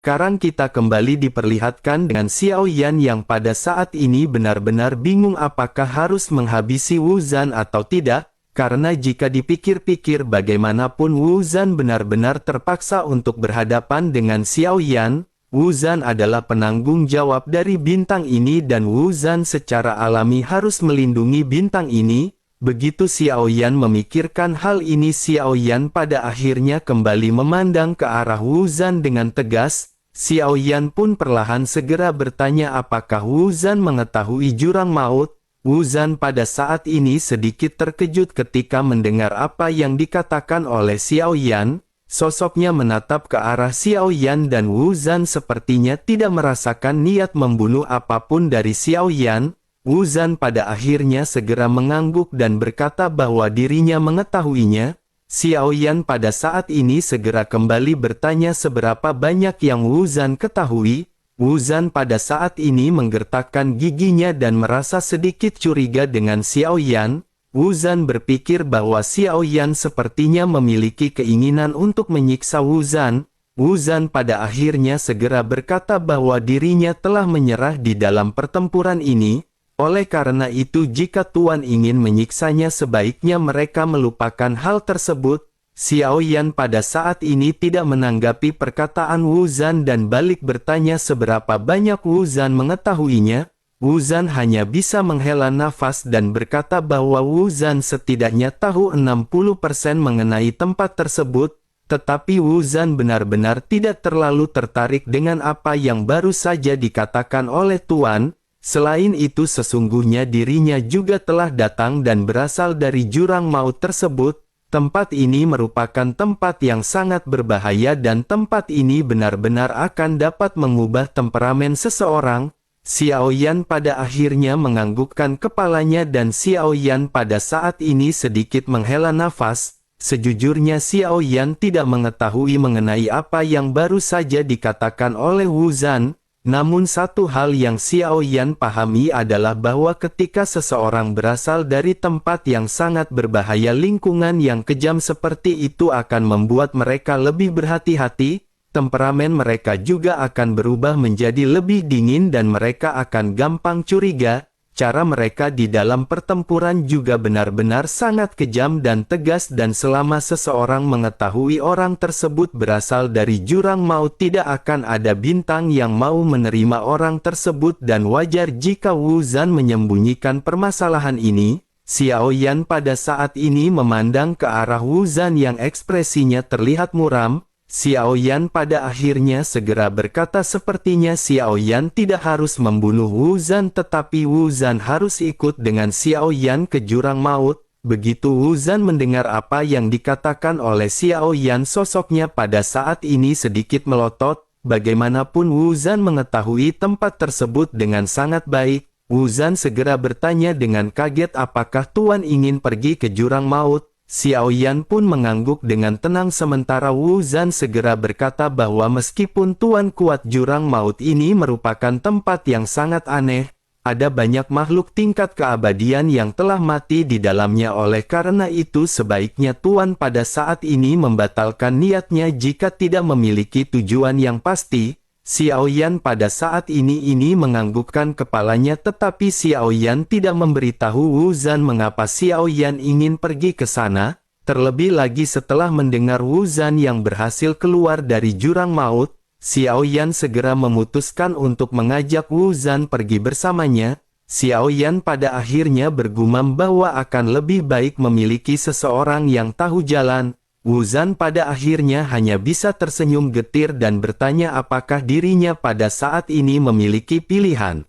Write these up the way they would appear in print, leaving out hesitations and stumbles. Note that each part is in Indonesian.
Sekarang kita kembali diperlihatkan dengan Xiao Yan yang pada saat ini benar-benar bingung apakah harus menghabisi Wu Zhan atau tidak, karena jika dipikir-pikir bagaimanapun Wu Zhan benar-benar terpaksa untuk berhadapan dengan Xiao Yan. Wu Zhan adalah penanggung jawab dari bintang ini dan Wu Zhan secara alami harus melindungi bintang ini. Begitu Xiao Yan memikirkan hal ini, Xiao Yan pada akhirnya kembali memandang ke arah Wu Zhan dengan tegas. Xiao Yan pun perlahan segera bertanya apakah Wu Zhan mengetahui jurang maut. Wu Zhan pada saat ini sedikit terkejut ketika mendengar apa yang dikatakan oleh Xiao Yan. Sosoknya menatap ke arah Xiao Yan dan Wu Zhan sepertinya tidak merasakan niat membunuh apapun dari Xiao Yan. Wu Zhan pada akhirnya segera mengangguk dan berkata bahwa dirinya mengetahuinya. Xiao Yan pada saat ini segera kembali bertanya seberapa banyak yang Wu Zhan ketahui. Wu Zhan pada saat ini menggertakkan giginya dan merasa sedikit curiga dengan Xiao Yan. Wu Zhan berpikir bahwa Xiao Yan sepertinya memiliki keinginan untuk menyiksa Wu Zhan. Wu Zhan pada akhirnya segera berkata bahwa dirinya telah menyerah di dalam pertempuran ini. Oleh karena itu jika Tuan ingin menyiksanya sebaiknya mereka melupakan hal tersebut. Xiao Yan pada saat ini tidak menanggapi perkataan Wu Zhan dan balik bertanya seberapa banyak Wu Zhan mengetahuinya. Wu Zhan hanya bisa menghela nafas dan berkata bahwa Wu Zhan setidaknya tahu 60% mengenai tempat tersebut. Tetapi Wu Zhan benar-benar tidak terlalu tertarik dengan apa yang baru saja dikatakan oleh Tuan. Selain itu sesungguhnya dirinya juga telah datang dan berasal dari jurang maut tersebut. Tempat ini merupakan tempat yang sangat berbahaya dan tempat ini benar-benar akan dapat mengubah temperamen seseorang. Xiao Yan pada akhirnya menganggukkan kepalanya dan Xiao Yan pada saat ini sedikit menghela nafas. Sejujurnya Xiao Yan tidak mengetahui mengenai apa yang baru saja dikatakan oleh Wu Zhan. Namun satu hal yang Xiao Yan pahami adalah bahwa ketika seseorang berasal dari tempat yang sangat berbahaya, lingkungan yang kejam seperti itu akan membuat mereka lebih berhati-hati, temperamen mereka juga akan berubah menjadi lebih dingin dan mereka akan gampang curiga. Cara mereka di dalam pertempuran juga benar-benar sangat kejam dan tegas dan selama seseorang mengetahui orang tersebut berasal dari jurang maut tidak akan ada bintang yang mau menerima orang tersebut dan wajar jika Wu Zhan menyembunyikan permasalahan ini. Xiao Yan pada saat ini memandang ke arah Wu Zhan yang ekspresinya terlihat muram. Xiao Yan pada akhirnya segera berkata sepertinya Xiao Yan tidak harus membunuh Wu Zhan tetapi Wu Zhan harus ikut dengan Xiao Yan ke jurang maut. Begitu Wu Zhan mendengar apa yang dikatakan oleh Xiao Yan sosoknya pada saat ini sedikit melotot. Bagaimanapun Wu Zhan mengetahui tempat tersebut dengan sangat baik. Wu Zhan segera bertanya dengan kaget apakah Tuan ingin pergi ke jurang maut. Xiao Yan pun mengangguk dengan tenang sementara Wu Zhan segera berkata bahwa meskipun Tuan kuat jurang maut ini merupakan tempat yang sangat aneh, ada banyak makhluk tingkat keabadian yang telah mati di dalamnya oleh karena itu sebaiknya Tuan pada saat ini membatalkan niatnya jika tidak memiliki tujuan yang pasti. Xiao Yan pada saat ini menganggukkan kepalanya tetapi Xiao Yan tidak memberitahu Wu Zhan mengapa Xiao Yan ingin pergi ke sana, terlebih lagi setelah mendengar Wu Zhan yang berhasil keluar dari jurang maut, Xiao Yan segera memutuskan untuk mengajak Wu Zhan pergi bersamanya. Xiao Yan pada akhirnya bergumam bahwa akan lebih baik memiliki seseorang yang tahu jalan. Wu Zhan pada akhirnya hanya bisa tersenyum getir dan bertanya apakah dirinya pada saat ini memiliki pilihan.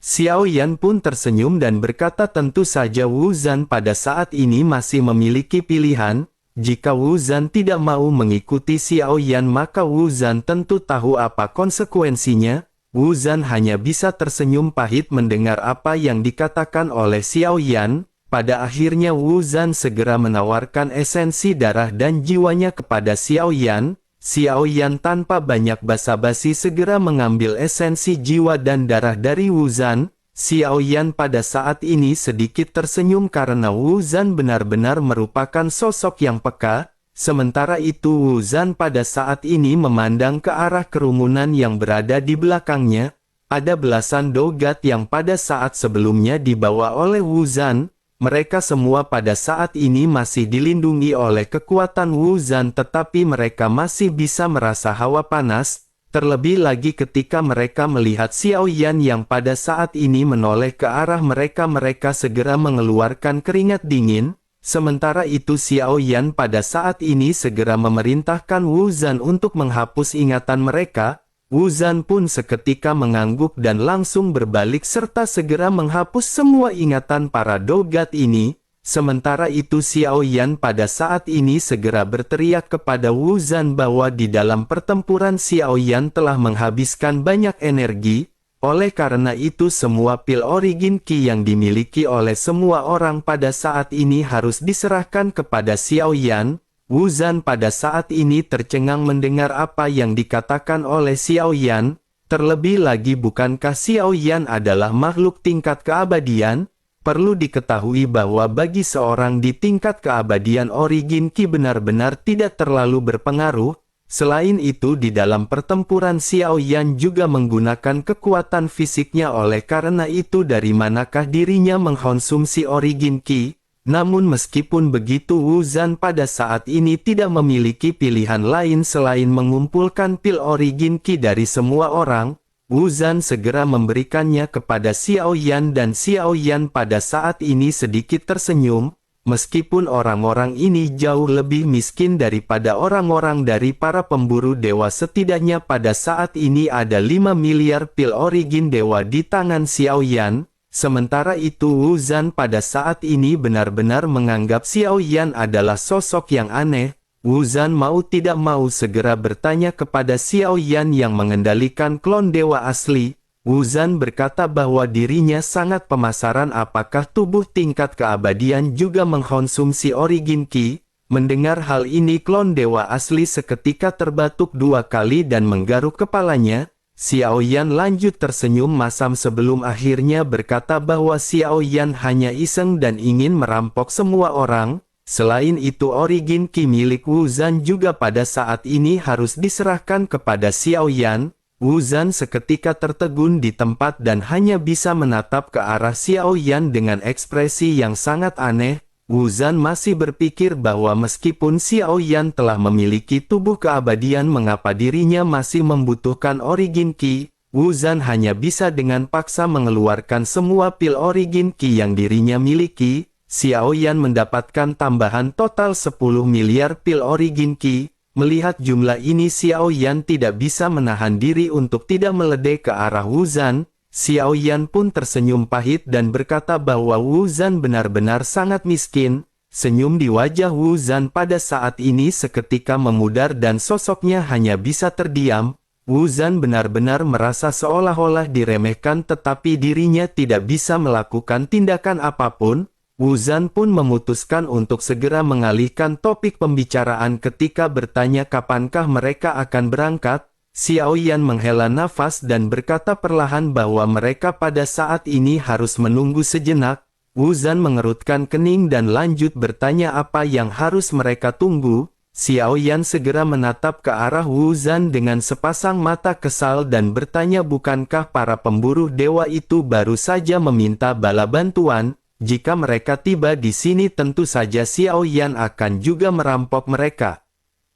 Xiao Yan pun tersenyum dan berkata tentu saja Wu Zhan pada saat ini masih memiliki pilihan. Jika Wu Zhan tidak mau mengikuti Xiao Yan maka Wu Zhan tentu tahu apa konsekuensinya. Wu Zhan hanya bisa tersenyum pahit mendengar apa yang dikatakan oleh Xiao Yan. Pada akhirnya Wu Zhan segera menawarkan esensi darah dan jiwanya kepada Xiao Yan. Xiao Yan tanpa banyak basa-basi segera mengambil esensi jiwa dan darah dari Wu Zhan. Xiao Yan pada saat ini sedikit tersenyum karena Wu Zhan benar-benar merupakan sosok yang peka. Sementara itu Wu Zan pada saat ini memandang ke arah kerumunan yang berada di belakangnya. Ada belasan dogat yang pada saat sebelumnya dibawa oleh Wu Zan. Mereka semua pada saat ini masih dilindungi oleh kekuatan Wu Zan, tetapi mereka masih bisa merasa hawa panas. Terlebih lagi ketika mereka melihat Xiao Yan yang pada saat ini menoleh ke arah mereka, mereka segera mengeluarkan keringat dingin. Sementara itu Xiao Yan pada saat ini segera memerintahkan Wu Zan untuk menghapus ingatan mereka. Wu Zan pun seketika mengangguk dan langsung berbalik serta segera menghapus semua ingatan para dogat ini. Sementara itu Xiao Yan pada saat ini segera berteriak kepada Wu Zan bahwa di dalam pertempuran Xiao Yan telah menghabiskan banyak energi. Oleh karena itu semua pil origin Qi yang dimiliki oleh semua orang pada saat ini harus diserahkan kepada Xiao Yan. Wu Zan pada saat ini tercengang mendengar apa yang dikatakan oleh Xiao Yan. Terlebih lagi bukankah Xiao Yan adalah makhluk tingkat keabadian? Perlu diketahui bahwa bagi seorang di tingkat keabadian origin Qi benar-benar tidak terlalu berpengaruh. Selain itu di dalam pertempuran Xiao Yan juga menggunakan kekuatan fisiknya, oleh karena itu dari manakah dirinya mengkonsumsi origin Qi? Namun meskipun begitu Wu Zan pada saat ini tidak memiliki pilihan lain selain mengumpulkan pil origin Qi dari semua orang. Wu Zan segera memberikannya kepada Xiao Yan dan Xiao Yan pada saat ini sedikit tersenyum. Meskipun orang-orang ini jauh lebih miskin daripada orang-orang dari para pemburu dewa, setidaknya pada saat ini ada 5 miliar pil origin dewa di tangan Xiao Yan. Sementara itu Wu Zan pada saat ini benar-benar menganggap Xiao Yan adalah sosok yang aneh. Wu Zan mau tidak mau segera bertanya kepada Xiao Yan yang mengendalikan klon dewa asli. Wu Zan berkata bahwa dirinya sangat penasaran apakah tubuh tingkat keabadian juga mengkonsumsi origin Qi. Mendengar hal ini klon dewa asli seketika terbatuk 2 kali dan menggaruk kepalanya. Xiao Yan lanjut tersenyum masam sebelum akhirnya berkata bahwa Xiao Yan hanya iseng dan ingin merampok semua orang. Selain itu origin Qi milik Wu Zan juga pada saat ini harus diserahkan kepada Xiao Yan. Wu Zan seketika tertegun di tempat dan hanya bisa menatap ke arah Xiao Yan dengan ekspresi yang sangat aneh. Wu Zan masih berpikir bahwa meskipun Xiao Yan telah memiliki tubuh keabadian, mengapa dirinya masih membutuhkan origin Qi? Wu Zan hanya bisa dengan paksa mengeluarkan semua pil origin Qi yang dirinya miliki. Xiao Yan mendapatkan tambahan total 10 miliar pil origin Qi. Melihat jumlah ini Xiao Yan tidak bisa menahan diri untuk tidak meledek ke arah Wu Zan. Xiao Yan pun tersenyum pahit dan berkata bahwa Wu Zan benar-benar sangat miskin. Senyum di wajah Wu Zan pada saat ini seketika memudar dan sosoknya hanya bisa terdiam. Wu Zan benar-benar merasa seolah-olah diremehkan, tetapi dirinya tidak bisa melakukan tindakan apapun. Wu Zan pun memutuskan untuk segera mengalihkan topik pembicaraan ketika bertanya kapankah mereka akan berangkat. Xiao Yan menghela nafas dan berkata perlahan bahwa mereka pada saat ini harus menunggu sejenak. Wu Zan mengerutkan kening dan lanjut bertanya apa yang harus mereka tunggu. Xiao Yan segera menatap ke arah Wu Zan dengan sepasang mata kesal dan bertanya, bukankah para pemburu dewa itu baru saja meminta bala bantuan? Jika mereka tiba di sini tentu saja Xiao Yan akan juga merampok mereka.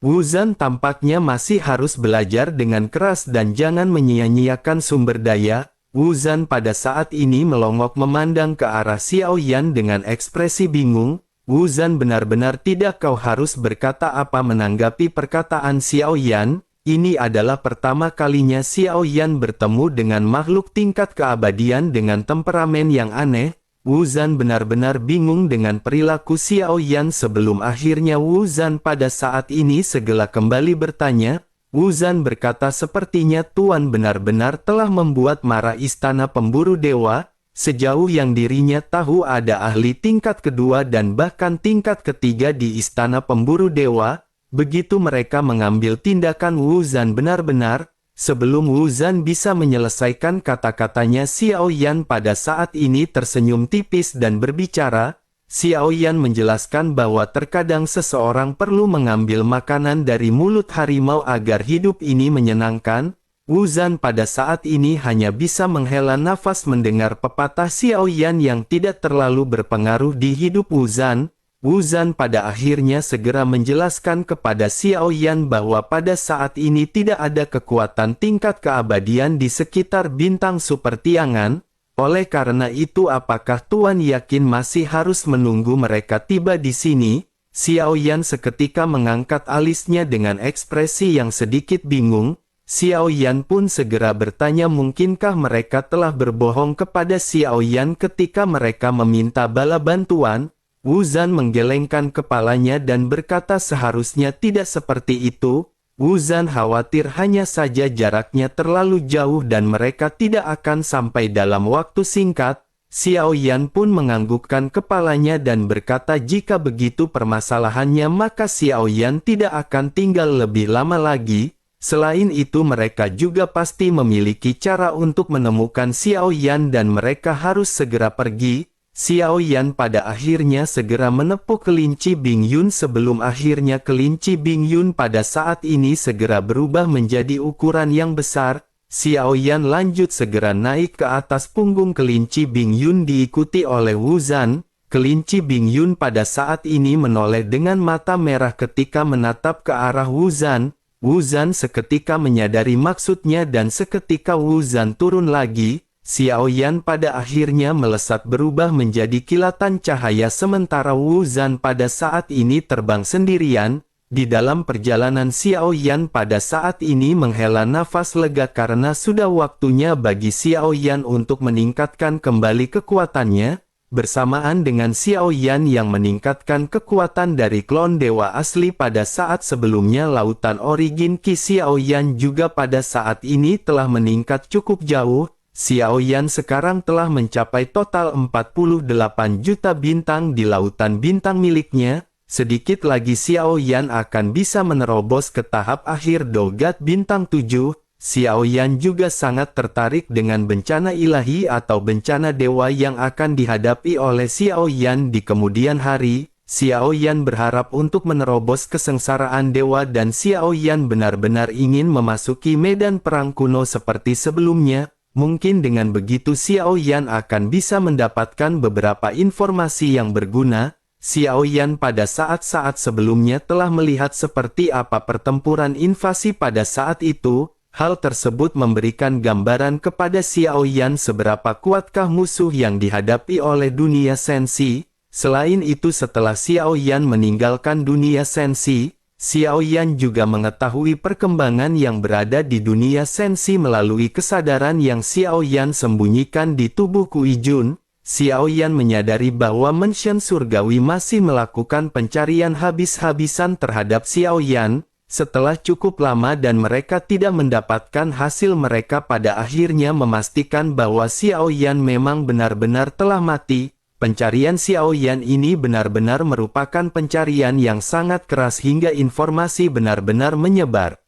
Wu Zan tampaknya masih harus belajar dengan keras dan jangan menyia-nyiakan sumber daya. Wu Zan pada saat ini melongok memandang ke arah Xiao Yan dengan ekspresi bingung. Wu Zan benar-benar tidak kau harus berkata apa menanggapi perkataan Xiao Yan. Ini adalah pertama kalinya Xiao Yan bertemu dengan makhluk tingkat keabadian dengan temperamen yang aneh. Wu Zan benar-benar bingung dengan perilaku Xiao Yan sebelum akhirnya Wu Zan pada saat ini segera kembali bertanya. Wu Zan berkata sepertinya Tuan benar-benar telah membuat marah istana pemburu dewa. Sejauh yang dirinya tahu ada ahli tingkat kedua dan bahkan tingkat ketiga di istana pemburu dewa. Begitu mereka mengambil tindakan Wu Zan benar-benar. Sebelum Wu Zan bisa menyelesaikan kata-katanya Xiao Yan pada saat ini tersenyum tipis dan berbicara. Xiao Yan menjelaskan bahwa terkadang seseorang perlu mengambil makanan dari mulut harimau agar hidup ini menyenangkan. Wu Zan pada saat ini hanya bisa menghela nafas mendengar pepatah Xiao Yan yang tidak terlalu berpengaruh di hidup Wu Zan. Wu Zan pada akhirnya segera menjelaskan kepada Xiao Yan bahwa pada saat ini tidak ada kekuatan tingkat keabadian di sekitar bintang super Tiangan. Oleh karena itu apakah Tuan yakin masih harus menunggu mereka tiba di sini? Xiao Yan seketika mengangkat alisnya dengan ekspresi yang sedikit bingung. Xiao Yan pun segera bertanya mungkinkah mereka telah berbohong kepada Xiao Yan ketika mereka meminta bala bantuan? Wu Zan menggelengkan kepalanya dan berkata seharusnya tidak seperti itu. Wu Zan khawatir hanya saja jaraknya terlalu jauh dan mereka tidak akan sampai dalam waktu singkat. Xiao Yan pun menganggukkan kepalanya dan berkata jika begitu permasalahannya maka Xiao Yan tidak akan tinggal lebih lama lagi. Selain itu mereka juga pasti memiliki cara untuk menemukan Xiao Yan dan mereka harus segera pergi. Xiao Yan pada akhirnya segera menepuk kelinci Bing Yun sebelum akhirnya kelinci Bing Yun pada saat ini segera berubah menjadi ukuran yang besar. Xiao Yan lanjut segera naik ke atas punggung kelinci Bing Yun diikuti oleh Wu Zan. Kelinci Bing Yun pada saat ini menoleh dengan mata merah ketika menatap ke arah Wu Zan. Wu Zan seketika menyadari maksudnya dan seketika Wu Zan turun lagi. Xiao Yan pada akhirnya melesat berubah menjadi kilatan cahaya sementara Wu Zan pada saat ini terbang sendirian. Di dalam perjalanan Xiao Yan pada saat ini menghela nafas lega karena sudah waktunya bagi Xiao Yan untuk meningkatkan kembali kekuatannya. Bersamaan dengan Xiao Yan yang meningkatkan kekuatan dari klon dewa asli pada saat sebelumnya lautan origin Qi Xiao Yan juga pada saat ini telah meningkat cukup jauh. Xiao Yan sekarang telah mencapai total 48 juta bintang di lautan bintang miliknya. Sedikit lagi Xiao Yan akan bisa menerobos ke tahap akhir Dogat bintang 7. Xiao Yan juga sangat tertarik dengan bencana ilahi atau bencana dewa yang akan dihadapi oleh Xiao Yan di kemudian hari. Xiao Yan berharap untuk menerobos kesengsaraan dewa dan Xiao Yan benar-benar ingin memasuki medan perang kuno seperti sebelumnya. Mungkin dengan begitu Xiao Yan akan bisa mendapatkan beberapa informasi yang berguna. Xiao Yan pada saat-saat sebelumnya telah melihat seperti apa pertempuran invasi pada saat itu. Hal tersebut memberikan gambaran kepada Xiao Yan seberapa kuatkah musuh yang dihadapi oleh dunia sensi. Selain itu setelah Xiao Yan meninggalkan dunia sensi, Xiao Yan juga mengetahui perkembangan yang berada di dunia sensi melalui kesadaran yang Xiao Yan sembunyikan di tubuh Kui Jun. Xiao Yan menyadari bahwa Menshen Surgawi masih melakukan pencarian habis-habisan terhadap Xiao Yan. Setelah cukup lama dan mereka tidak mendapatkan hasil mereka pada akhirnya memastikan bahwa Xiao Yan memang benar-benar telah mati. Pencarian Xiao Yan ini benar-benar merupakan pencarian yang sangat keras hingga informasi benar-benar menyebar.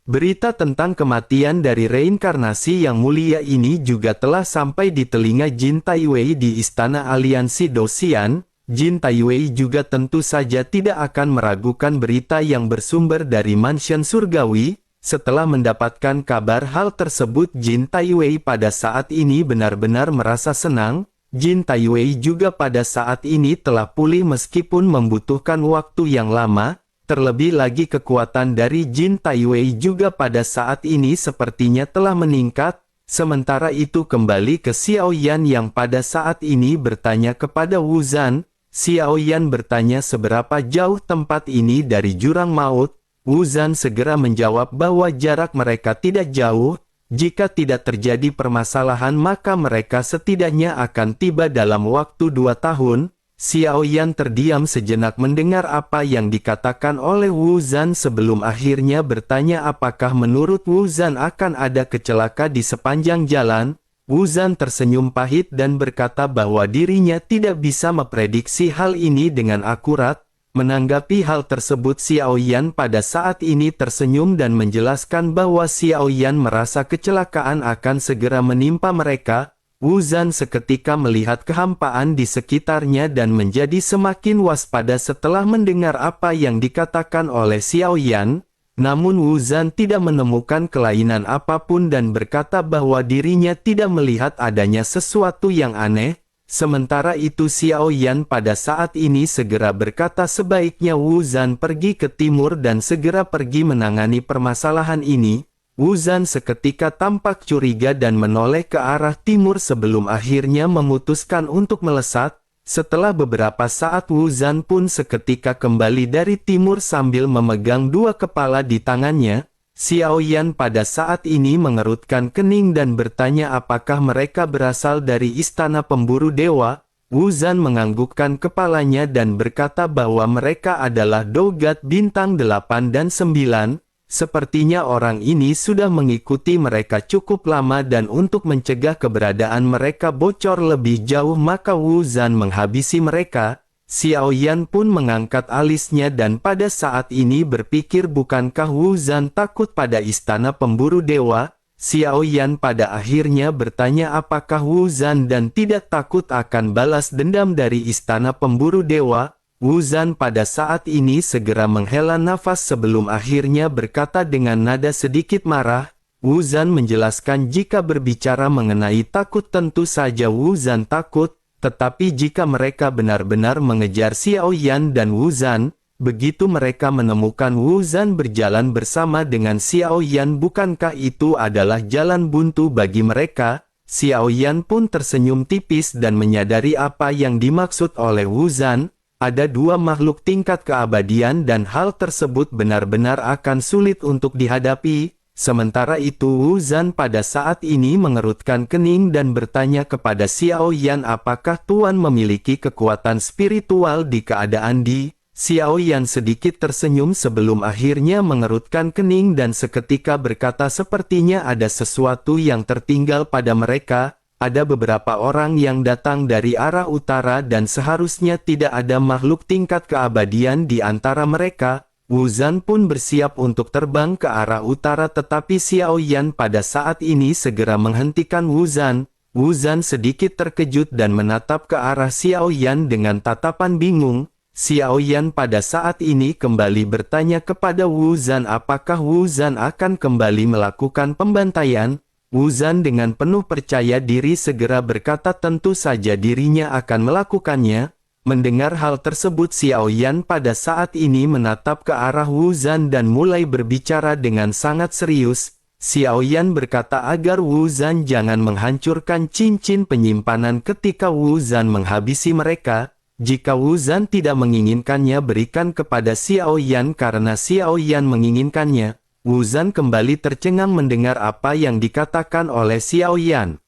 Berita tentang kematian dari reinkarnasi yang mulia ini juga telah sampai di telinga Jin Taiwei di Istana Aliansi Dosian. Jin Taiwei juga tentu saja tidak akan meragukan berita yang bersumber dari Menshen Surgawi. Setelah mendapatkan kabar hal tersebut Jin Taiwei pada saat ini benar-benar merasa senang. Jin Taiwei juga pada saat ini telah pulih meskipun membutuhkan waktu yang lama, terlebih lagi kekuatan dari Jin Taiwei juga pada saat ini sepertinya telah meningkat. Sementara itu kembali ke Xiao Yan yang pada saat ini bertanya kepada Wu Zan. Xiao Yan bertanya seberapa jauh tempat ini dari jurang maut. Wu Zan segera menjawab bahwa jarak mereka tidak jauh. Jika tidak terjadi permasalahan maka mereka setidaknya akan tiba dalam waktu 2 tahun. Xiao Yan terdiam sejenak mendengar apa yang dikatakan oleh Wu Zan sebelum akhirnya bertanya apakah menurut Wu Zan akan ada kecelaka di sepanjang jalan. Wu Zan tersenyum pahit dan berkata bahwa dirinya tidak bisa memprediksi hal ini dengan akurat. Menanggapi hal tersebut Xiao Yan pada saat ini tersenyum dan menjelaskan bahwa Xiao Yan merasa kecelakaan akan segera menimpa mereka. Wu Zan seketika melihat kehampaan di sekitarnya dan menjadi semakin waspada setelah mendengar apa yang dikatakan oleh Xiao Yan. Namun Wu Zan tidak menemukan kelainan apapun dan berkata bahwa dirinya tidak melihat adanya sesuatu yang aneh. Sementara itu Xiao Yan pada saat ini segera berkata sebaiknya Wu Zan pergi ke timur dan segera pergi menangani permasalahan ini. Wu Zan seketika tampak curiga dan menoleh ke arah timur sebelum akhirnya memutuskan untuk melesat. Setelah beberapa saat Wu Zan pun seketika kembali dari timur sambil memegang dua kepala di tangannya. Xiao Yan pada saat ini mengerutkan kening dan bertanya apakah mereka berasal dari istana pemburu dewa. Wu Zan menganggukkan kepalanya dan berkata bahwa mereka adalah Dogat bintang 8 dan 9. Sepertinya orang ini sudah mengikuti mereka cukup lama dan untuk mencegah keberadaan mereka bocor lebih jauh maka Wu Zan menghabisi mereka. Xiao Yan pun mengangkat alisnya dan pada saat ini berpikir bukankah Wu Zan takut pada istana pemburu dewa? Xiao Yan pada akhirnya bertanya apakah Wu Zan dan tidak takut akan balas dendam dari istana pemburu dewa? Wu Zan pada saat ini segera menghela nafas sebelum akhirnya berkata dengan nada sedikit marah. Wu Zan menjelaskan jika berbicara mengenai takut tentu saja Wu Zan takut, tetapi jika mereka benar-benar mengejar Xiao Yan dan Wu Zan, begitu mereka menemukan Wu Zan berjalan bersama dengan Xiao Yan bukankah itu adalah jalan buntu bagi mereka? Xiao Yan pun tersenyum tipis dan menyadari apa yang dimaksud oleh Wu Zan. Ada dua makhluk tingkat keabadian dan hal tersebut benar-benar akan sulit untuk dihadapi. Sementara itu Wu Zan pada saat ini mengerutkan kening dan bertanya kepada Xiao Yan apakah Tuan memiliki kekuatan spiritual di keadaan di. Xiao Yan sedikit tersenyum sebelum akhirnya mengerutkan kening dan seketika berkata sepertinya ada sesuatu yang tertinggal pada mereka. Ada beberapa orang yang datang dari arah utara dan seharusnya tidak ada makhluk tingkat keabadian di antara mereka. Wu Zan pun bersiap untuk terbang ke arah utara tetapi Xiao Yan pada saat ini segera menghentikan Wu Zan. Wu Zan sedikit terkejut dan menatap ke arah Xiao Yan dengan tatapan bingung. Xiao Yan pada saat ini kembali bertanya kepada Wu Zan apakah Wu Zan akan kembali melakukan pembantaian. Wu Zan dengan penuh percaya diri segera berkata tentu saja dirinya akan melakukannya. Mendengar hal tersebut Xiao Yan pada saat ini menatap ke arah Wu Zan dan mulai berbicara dengan sangat serius. Xiao Yan berkata agar Wu Zan jangan menghancurkan cincin penyimpanan ketika Wu Zan menghabisi mereka. Jika Wu Zan tidak menginginkannya berikan kepada Xiao Yan karena Xiao Yan menginginkannya. Wu Zan kembali tercengang mendengar apa yang dikatakan oleh Xiao Yan.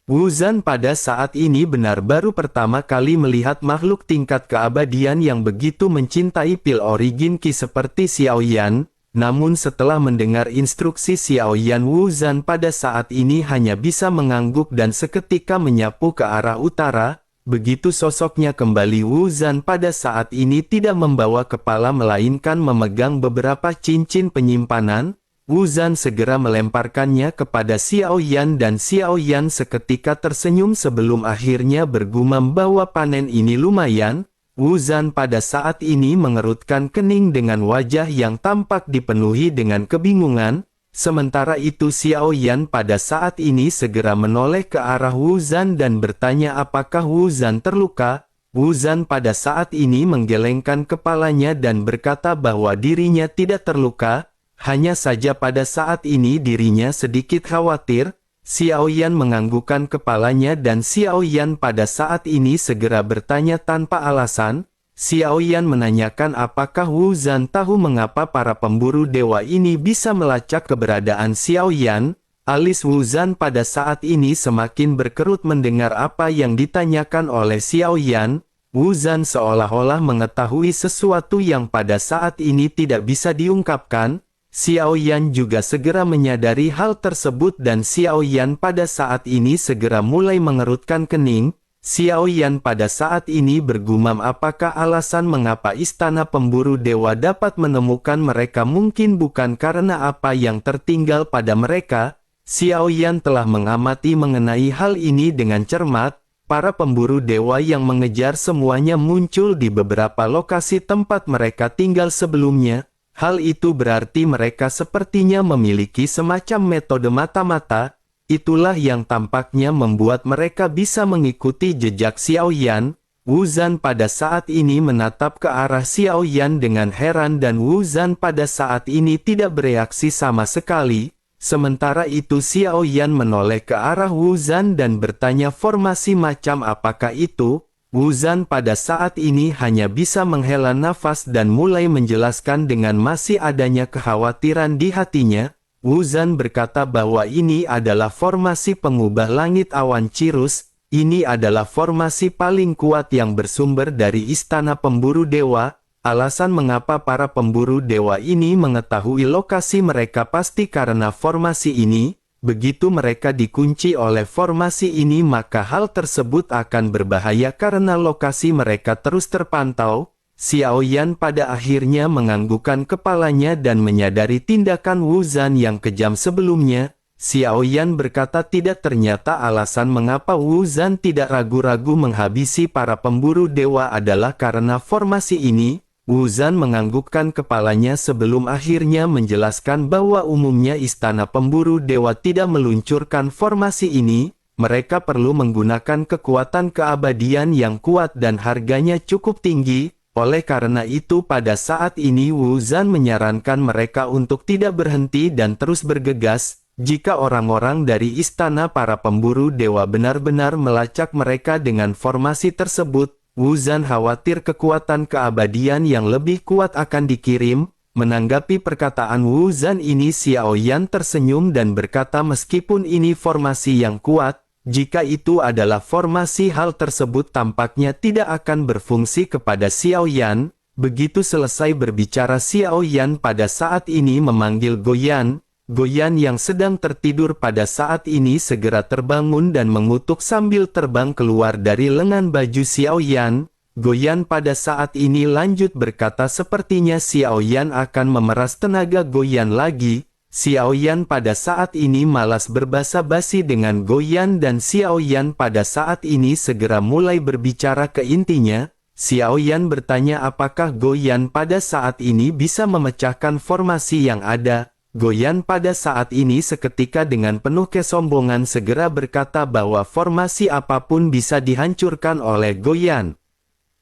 Wu Zan pada saat ini benar baru pertama kali melihat makhluk tingkat keabadian yang begitu mencintai pil origin Qi seperti Xiao Yan. Namun setelah mendengar instruksi Xiao Yan Wu Zan pada saat ini hanya bisa mengangguk dan seketika menyapu ke arah utara. Begitu sosoknya kembali Wu Zan pada saat ini tidak membawa kepala melainkan memegang beberapa cincin penyimpanan. Wu Zan segera melemparkannya kepada Xiao Yan dan Xiao Yan seketika tersenyum sebelum akhirnya bergumam bahwa panen ini lumayan. Wu Zan pada saat ini mengerutkan kening dengan wajah yang tampak dipenuhi dengan kebingungan. Sementara itu Xiao Yan pada saat ini segera menoleh ke arah Wu Zan dan bertanya apakah Wu Zan terluka. Wu Zan pada saat ini menggelengkan kepalanya dan berkata bahwa dirinya tidak terluka. Hanya saja pada saat ini dirinya sedikit khawatir. Xiao Yan menganggukkan kepalanya dan Xiao Yan pada saat ini segera bertanya tanpa alasan. Xiao Yan menanyakan apakah Wu Zan tahu mengapa para pemburu dewa ini bisa melacak keberadaan Xiao Yan. Alis Wu Zan pada saat ini semakin berkerut mendengar apa yang ditanyakan oleh Xiao Yan. Wu Zan seolah-olah mengetahui sesuatu yang pada saat ini tidak bisa diungkapkan. Xiao Yan juga segera menyadari hal tersebut dan Xiao Yan pada saat ini segera mulai mengerutkan kening. Xiao Yan pada saat ini bergumam apakah alasan mengapa istana pemburu dewa dapat menemukan mereka mungkin bukan karena apa yang tertinggal pada mereka. Xiao Yan telah mengamati mengenai hal ini dengan cermat. Para pemburu dewa yang mengejar semuanya muncul di beberapa lokasi tempat mereka tinggal sebelumnya. Hal itu berarti mereka sepertinya memiliki semacam metode mata-mata. Itulah yang tampaknya membuat mereka bisa mengikuti jejak Xiao Yan. Wu Zan pada saat ini menatap ke arah Xiao Yan dengan heran dan Wu Zan pada saat ini tidak bereaksi sama sekali. Sementara itu Xiao Yan menoleh ke arah Wu Zan dan bertanya formasi macam apakah itu. Wu Zan pada saat ini hanya bisa menghela nafas dan mulai menjelaskan dengan masih adanya kekhawatiran di hatinya. Wu Zan berkata bahwa ini adalah formasi pengubah langit awan Cirrus. Ini adalah formasi paling kuat yang bersumber dari istana pemburu dewa. Alasan mengapa para pemburu dewa ini mengetahui lokasi mereka pasti karena formasi ini. Begitu mereka dikunci oleh formasi ini maka hal tersebut akan berbahaya karena lokasi mereka terus terpantau. Xiao Yan pada akhirnya menganggukkan kepalanya dan menyadari tindakan Wu Zan yang kejam sebelumnya. Xiao Yan berkata tidak, ternyata alasan mengapa Wu Zan tidak ragu-ragu menghabisi para pemburu dewa adalah karena formasi ini. Wu Zan menganggukkan kepalanya sebelum akhirnya menjelaskan bahwa umumnya istana pemburu dewa tidak meluncurkan formasi ini. Mereka perlu menggunakan kekuatan keabadian yang kuat dan harganya cukup tinggi. Oleh karena itu pada saat ini Wu Zan menyarankan mereka untuk tidak berhenti dan terus bergegas. Jika orang-orang dari istana para pemburu dewa benar-benar melacak mereka dengan formasi tersebut, Wu Zan khawatir kekuatan keabadian yang lebih kuat akan dikirim. Menanggapi perkataan Wu Zan ini Xiao Yan tersenyum dan berkata meskipun ini formasi yang kuat, jika itu adalah formasi hal tersebut tampaknya tidak akan berfungsi kepada Xiao Yan. Begitu selesai berbicara Xiao Yan pada saat ini memanggil Goyan. Goyan yang sedang tertidur pada saat ini segera terbangun dan mengutuk sambil terbang keluar dari lengan baju Xiao Yan. Goyan pada saat ini lanjut berkata sepertinya Xiao Yan akan memeras tenaga Goyan lagi. Xiao Yan pada saat ini malas berbasa-basi dengan Goyan dan Xiao Yan pada saat ini segera mulai berbicara ke intinya. Xiao Yan bertanya apakah Goyan pada saat ini bisa memecahkan formasi yang ada. Goyan pada saat ini seketika dengan penuh kesombongan segera berkata bahwa formasi apapun bisa dihancurkan oleh Goyan.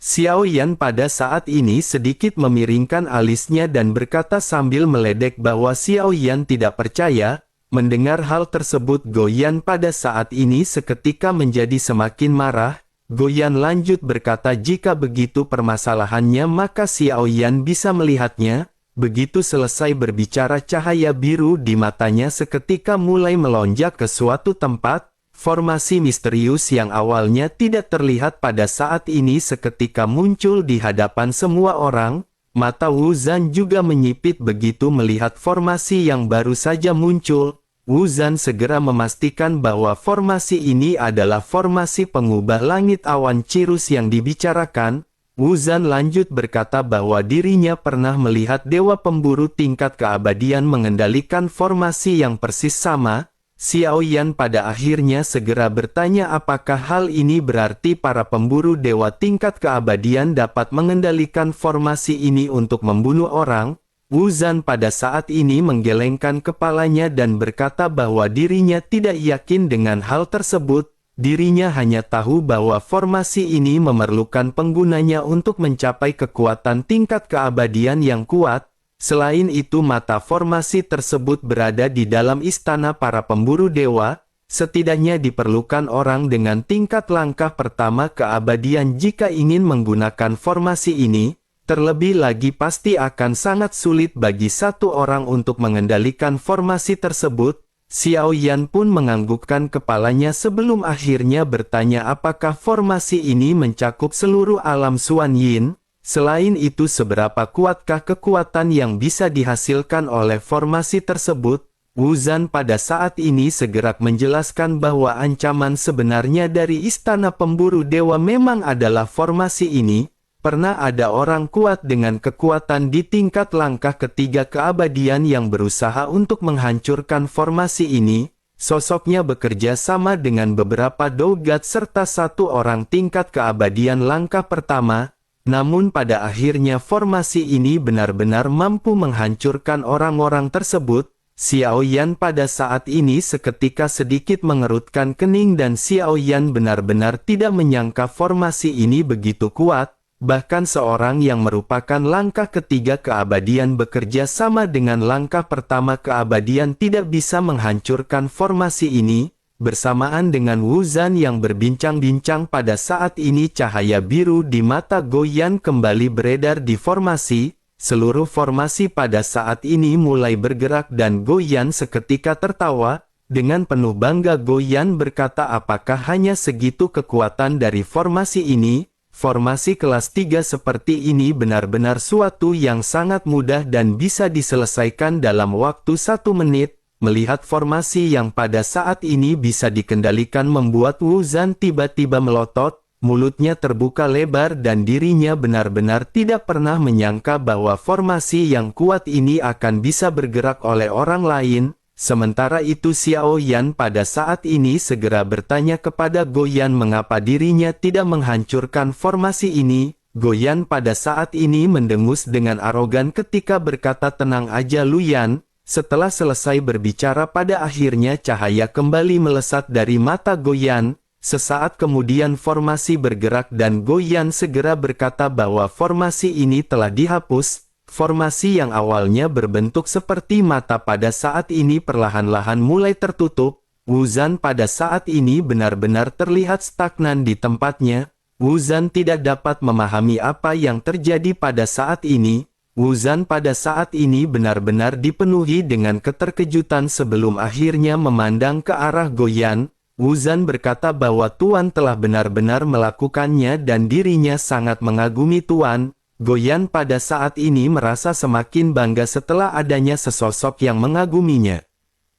Xiao Yan pada saat ini sedikit memiringkan alisnya dan berkata sambil meledek bahwa Xiao Yan tidak percaya. Mendengar hal tersebut Goyan pada saat ini seketika menjadi semakin marah. Goyan lanjut berkata jika begitu permasalahannya maka Xiao Yan bisa melihatnya. Begitu selesai berbicara cahaya biru di matanya seketika mulai melonjak ke suatu tempat. Formasi misterius yang awalnya tidak terlihat pada saat ini seketika muncul di hadapan semua orang. Mata Wu Zan juga menyipit begitu melihat formasi yang baru saja muncul. Wu Zan segera memastikan bahwa formasi ini adalah formasi pengubah langit awan Cirrus yang dibicarakan. Wu Zan lanjut berkata bahwa dirinya pernah melihat dewa pemburu tingkat keabadian mengendalikan formasi yang persis sama. Xiao Yan pada akhirnya segera bertanya apakah hal ini berarti para pemburu dewa tingkat keabadian dapat mengendalikan formasi ini untuk membunuh orang. Wu Zan pada saat ini menggelengkan kepalanya dan berkata bahwa dirinya tidak yakin dengan hal tersebut. Dirinya hanya tahu bahwa formasi ini memerlukan penggunanya untuk mencapai kekuatan tingkat keabadian yang kuat. Selain itu mata formasi tersebut berada di dalam istana para pemburu dewa. Setidaknya diperlukan orang dengan tingkat langkah pertama keabadian jika ingin menggunakan formasi ini. Terlebih lagi pasti akan sangat sulit bagi satu orang untuk mengendalikan formasi tersebut. Xiao Yan pun menganggukkan kepalanya sebelum akhirnya bertanya apakah formasi ini mencakup seluruh alam Xuan Yin. Selain itu seberapa kuatkah kekuatan yang bisa dihasilkan oleh formasi tersebut? Wu Zan pada saat ini segera menjelaskan bahwa ancaman sebenarnya dari istana pemburu dewa memang adalah formasi ini. Pernah ada orang kuat dengan kekuatan di tingkat langkah ketiga keabadian yang berusaha untuk menghancurkan formasi ini. Sosoknya bekerja sama dengan beberapa dogat serta satu orang tingkat keabadian langkah pertama, namun pada akhirnya formasi ini benar-benar mampu menghancurkan orang-orang tersebut. Xiao Yan pada saat ini seketika sedikit mengerutkan kening dan Xiao Yan benar-benar tidak menyangka formasi ini begitu kuat. Bahkan seorang yang merupakan langkah ketiga keabadian bekerja sama dengan langkah pertama keabadian tidak bisa menghancurkan formasi ini. Bersamaan dengan Wu Zhan yang berbincang-bincang pada saat ini cahaya biru di mata Goyan kembali beredar di formasi. Seluruh formasi pada saat ini mulai bergerak dan Goyan seketika tertawa. Dengan penuh bangga Goyan berkata, apakah hanya segitu kekuatan dari formasi ini? Formasi kelas 3 seperti ini benar-benar suatu yang sangat mudah dan bisa diselesaikan dalam waktu 1 menit. Melihat formasi yang pada saat ini bisa dikendalikan membuat Wu Zhan tiba-tiba melotot, mulutnya terbuka lebar dan dirinya benar-benar tidak pernah menyangka bahwa formasi yang kuat ini akan bisa bergerak oleh orang lain. Sementara itu Xiao Yan pada saat ini segera bertanya kepada Goyan mengapa dirinya tidak menghancurkan formasi ini. Goyan pada saat ini mendengus dengan arogan ketika berkata, tenang aja Luyan. Setelah selesai berbicara pada akhirnya cahaya kembali melesat dari mata Goyan. Sesaat kemudian formasi bergerak dan Goyan segera berkata bahwa formasi ini telah dihapus. Formasi yang awalnya berbentuk seperti mata pada saat ini perlahan-lahan mulai tertutup. Wu Zhan pada saat ini benar-benar terlihat stagnan di tempatnya. Wu Zhan tidak dapat memahami apa yang terjadi pada saat ini. Wu Zhan pada saat ini benar-benar dipenuhi dengan keterkejutan sebelum akhirnya memandang ke arah Goyan. Wu Zhan berkata bahwa Tuan telah benar-benar melakukannya dan dirinya sangat mengagumi Tuan. Goyan pada saat ini merasa semakin bangga setelah adanya sesosok yang mengaguminya.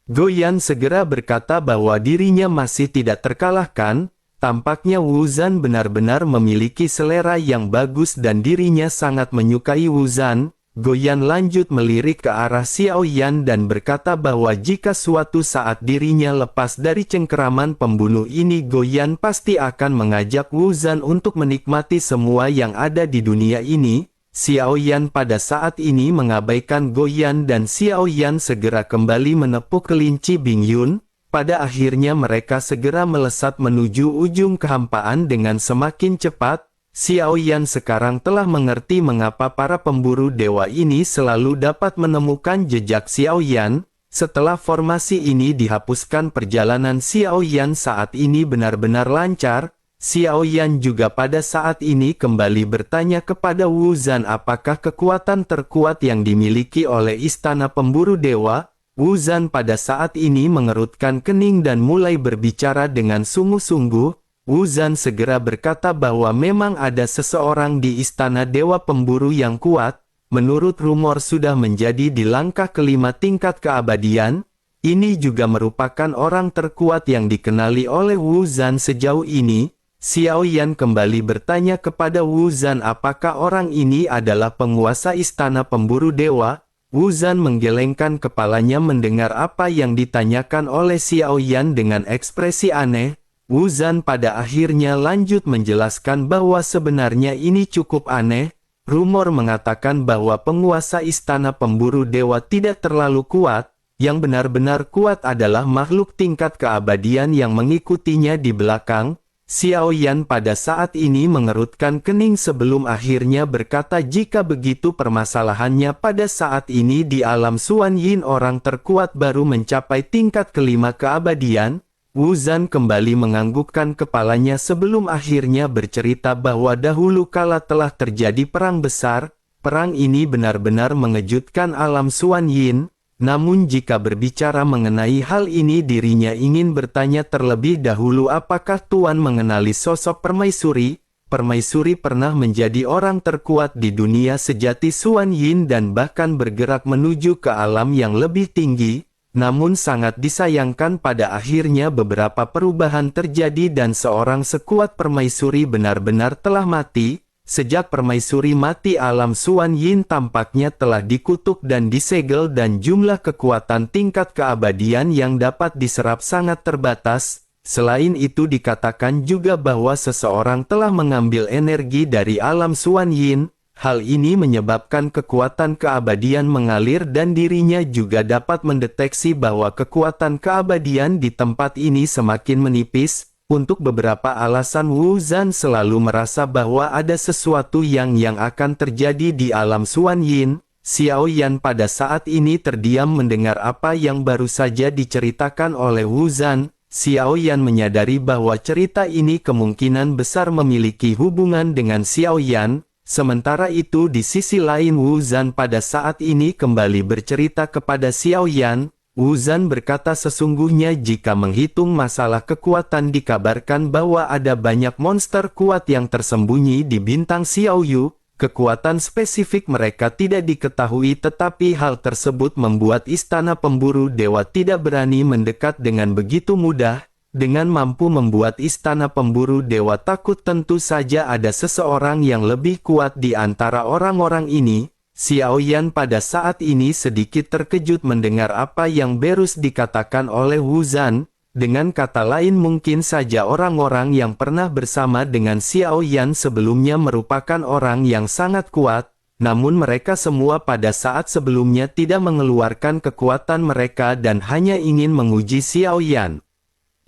Goyan segera berkata bahwa dirinya masih tidak terkalahkan. Tampaknya Wu Zhan benar-benar memiliki selera yang bagus dan dirinya sangat menyukai Wu Zhan. Goyan lanjut melirik ke arah Xiao Yan dan berkata bahwa jika suatu saat dirinya lepas dari cengkeraman pembunuh ini, Goyan pasti akan mengajak Wu Zhan untuk menikmati semua yang ada di dunia ini. Xiao Yan pada saat ini mengabaikan Goyan dan Xiao Yan segera kembali menepuk kelinci Bing Yun. Pada akhirnya mereka segera melesat menuju ujung kehampaan dengan semakin cepat. Xiao Yan sekarang telah mengerti mengapa para pemburu dewa ini selalu dapat menemukan jejak Xiao Yan. Setelah formasi ini dihapuskan, perjalanan Xiao Yan saat ini benar-benar lancar. Xiao Yan juga pada saat ini kembali bertanya kepada Wu Zhan apakah kekuatan terkuat yang dimiliki oleh Istana Pemburu Dewa. Wu Zhan pada saat ini mengerutkan kening dan mulai berbicara dengan sungguh-sungguh. Wu Zhan segera berkata bahwa memang ada seseorang di Istana Dewa Pemburu yang kuat. Menurut rumor sudah menjadi di langkah kelima tingkat keabadian. Ini juga merupakan orang terkuat yang dikenali oleh Wu Zhan sejauh ini. Xiao Yan kembali bertanya kepada Wu Zhan apakah orang ini adalah penguasa Istana Pemburu Dewa. Wu Zhan menggelengkan kepalanya mendengar apa yang ditanyakan oleh Xiao Yan dengan ekspresi aneh. Wu Zhan pada akhirnya lanjut menjelaskan bahwa sebenarnya ini cukup aneh. Rumor mengatakan bahwa penguasa Istana Pemburu Dewa tidak terlalu kuat. Yang benar-benar kuat adalah makhluk tingkat keabadian yang mengikutinya di belakang. Xiao Yan pada saat ini mengerutkan kening sebelum akhirnya berkata jika begitu permasalahannya pada saat ini di alam Xuan Yin orang terkuat baru mencapai tingkat kelima keabadian. Wu Zhan kembali menganggukkan kepalanya sebelum akhirnya bercerita bahwa dahulu kala telah terjadi perang besar. Perang ini benar-benar mengejutkan alam Xuan Yin. Namun jika berbicara mengenai hal ini dirinya ingin bertanya terlebih dahulu apakah Tuan mengenali sosok permaisuri? Permaisuri pernah menjadi orang terkuat di dunia sejati Xuan Yin dan bahkan bergerak menuju ke alam yang lebih tinggi. Namun sangat disayangkan pada akhirnya beberapa perubahan terjadi dan seorang sekuat permaisuri benar-benar telah mati. Sejak permaisuri mati, alam Xuan Yin tampaknya telah dikutuk dan disegel dan jumlah kekuatan tingkat keabadian yang dapat diserap sangat terbatas. Selain itu dikatakan juga bahwa seseorang telah mengambil energi dari alam Xuan Yin. Hal ini menyebabkan kekuatan keabadian mengalir dan dirinya juga dapat mendeteksi bahwa kekuatan keabadian di tempat ini semakin menipis. Untuk beberapa alasan Wu Zhan selalu merasa bahwa ada sesuatu yang akan terjadi di alam Xuan Yin. Xiao Yan pada saat ini terdiam mendengar apa yang baru saja diceritakan oleh Wu Zhan. Xiao Yan menyadari bahwa cerita ini kemungkinan besar memiliki hubungan dengan Xiao Yan. Sementara itu di sisi lain Wu Zhan pada saat ini kembali bercerita kepada Xiao Yan. Wu Zhan berkata sesungguhnya jika menghitung masalah kekuatan dikabarkan bahwa ada banyak monster kuat yang tersembunyi di bintang Xiaoyu. Kekuatan spesifik mereka tidak diketahui tetapi hal tersebut membuat istana pemburu dewa tidak berani mendekat dengan begitu mudah. Dengan mampu membuat istana pemburu dewa takut tentu saja ada seseorang yang lebih kuat di antara orang-orang ini. Xiao Yan pada saat ini sedikit terkejut mendengar apa yang baru dikatakan oleh Wu Zhan. Dengan kata lain mungkin saja orang-orang yang pernah bersama dengan Xiao Yan sebelumnya merupakan orang yang sangat kuat, namun mereka semua pada saat sebelumnya tidak mengeluarkan kekuatan mereka dan hanya ingin menguji Xiao Yan.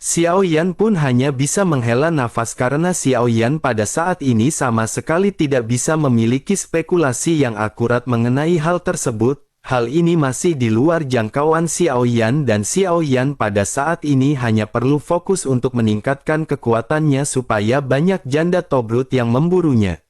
Xiao Yan pun hanya bisa menghela nafas karena Xiao Yan pada saat ini sama sekali tidak bisa memiliki spekulasi yang akurat mengenai hal tersebut. Hal ini masih di luar jangkauan Xiao Yan dan Xiao Yan pada saat ini hanya perlu fokus untuk meningkatkan kekuatannya supaya banyak janda Tobrut yang memburunya.